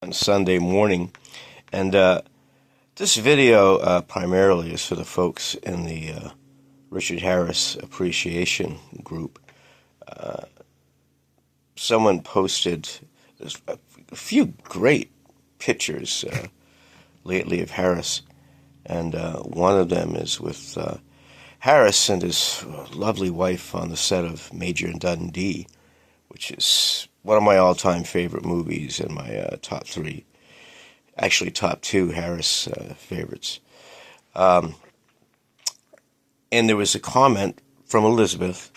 on Sunday morning, and this video primarily is for the folks in the Richard Harris Appreciation Group. Someone posted a few great pictures lately of Harris, and one of them is with Harris and his lovely wife on the set of Major and Dundee, which is one of my all-time favorite movies and my top three, actually top two Harris favorites. And there was a comment from Elizabeth.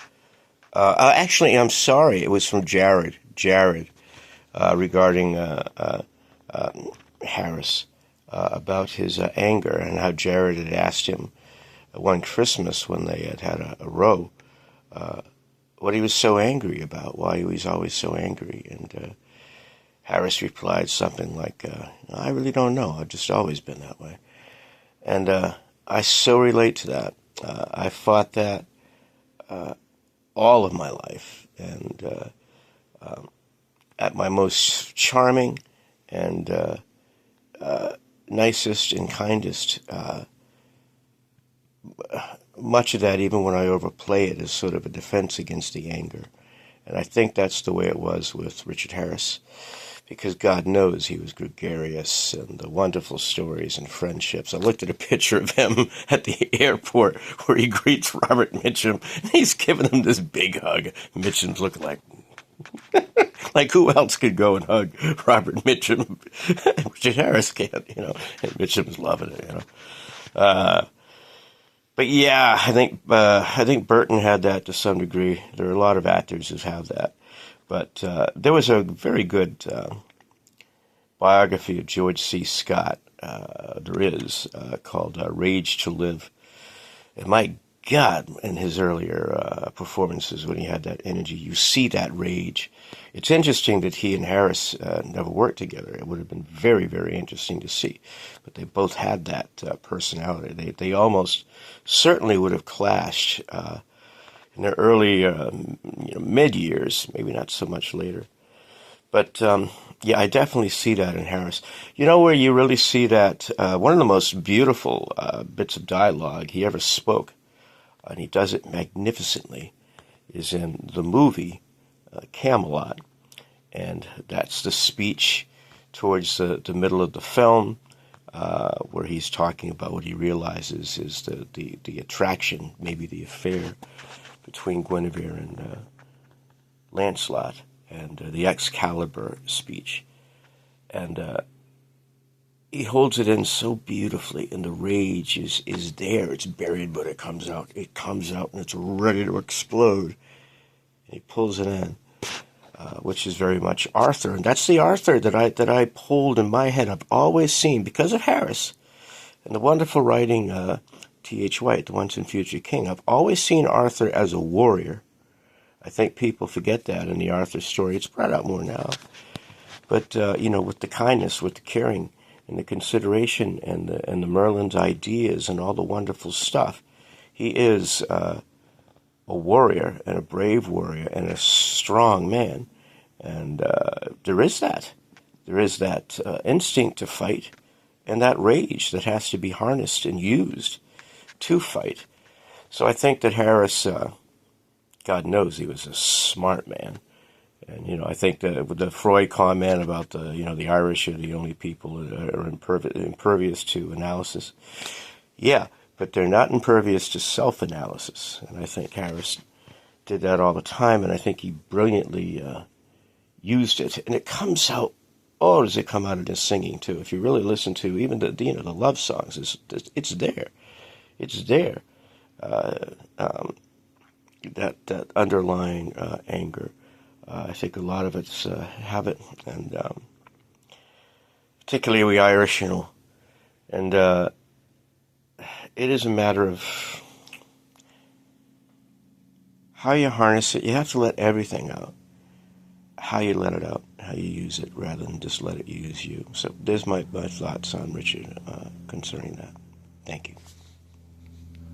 Actually, I'm sorry, it was from Jared. Regarding Harris about his anger and how Jared had asked him one Christmas when they had a row what he was so angry about, why he was always so angry. And Harris replied something like, I really don't know. I've just always been that way. And I so relate to that. I fought that all of my life. And at my most charming and nicest and kindest, much of that, even when I overplay it, is sort of a defense against the anger. And I think that's the way it was with Richard Harris, because God knows he was gregarious and the wonderful stories and friendships. I looked at a picture of him at the airport where he greets Robert Mitchum, and he's giving him this big hug. Mitchum's looking like who else could go and hug Robert Mitchum? Richard Harris can't, and Mitchum's loving it, But yeah, I think Burton had that to some degree. There are a lot of actors who have that. But there was a very good biography of George C. Scott, called Rage to Live. And my God, in his earlier performances when he had that energy, you see that rage. It's interesting that he and Harris never worked together. It would have been very, very interesting to see. But they both had that personality. They almost certainly would have clashed in their early mid-years, maybe not so much later. But yeah, I definitely see that in Harris. You know where you really see that? One of the most beautiful bits of dialogue he ever spoke, and he does it magnificently, is in the movie Camelot. And that's the speech towards the middle of the film, where he's talking about what he realizes is the attraction, maybe the affair between Guinevere and Lancelot, and the Excalibur speech. And he holds it in so beautifully, and the rage is there. It's buried, but it comes out. It comes out, and it's ready to explode. And he pulls it in, which is very much Arthur. And that's the Arthur that I pulled in my head. I've always seen, because of Harris and the wonderful writing, T.H. White, The Once and Future King, I've always seen Arthur as a warrior. I think people forget that in the Arthur story. It's brought out more now. But, with the kindness, with the caring, and the consideration, and the Merlin's ideas, and all the wonderful stuff, he is a warrior, and a brave warrior, and a strong man. And there is that. There is that instinct to fight, and that rage that has to be harnessed and used to fight. So I think that Harris, God knows he was a smart man. And, I think that with the Freud comment about the Irish are the only people that are impervious to analysis. Yeah, but they're not impervious to self-analysis. And I think Harris did that all the time, and I think he brilliantly used it. And it comes out, does it come out in his singing, too? If you really listen to even the love songs, it's there. It's there. That underlying anger. I think a lot of us have it, and particularly we Irish, and it is a matter of how you harness it. You have to let everything out, how you let it out, how you use it, rather than just let it use you. So there's my thoughts on Richard concerning that. Thank you.